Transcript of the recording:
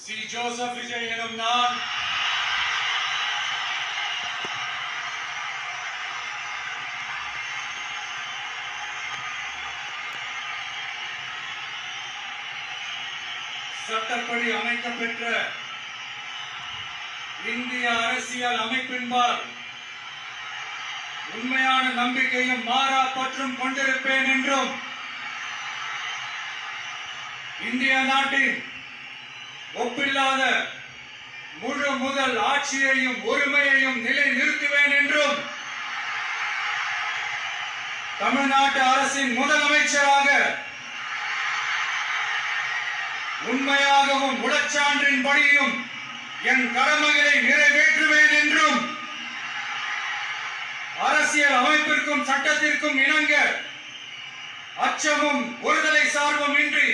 C. Joseph Vijay எனும் நான் சட்டப்படி அமைக்கப்பெற்ற இந்திய அரசியல் அமைப்பின்பால் உண்மையான நம்பிக்கையும் மாறா பற்றும் கொண்டிருப்பேன் என்றும் இந்திய நாட்டின் ஒப்பில்லாத முழு முதல் ஆட்சியையும் உரிமையையும் நிலை நிறுத்துவேன் என்றும் தமிழ்நாட்டு அரசின் முதலமைச்சராக உண்மையாகவும் உளச்சான்றின்படியும் என் கடமைகளை நிறைவேற்றுவேன் என்றும் அரசியல் அமைப்பிற்கும் சட்டத்திற்கும் இணங்க அச்சமும் ஒருதலை சார்பும் இன்றி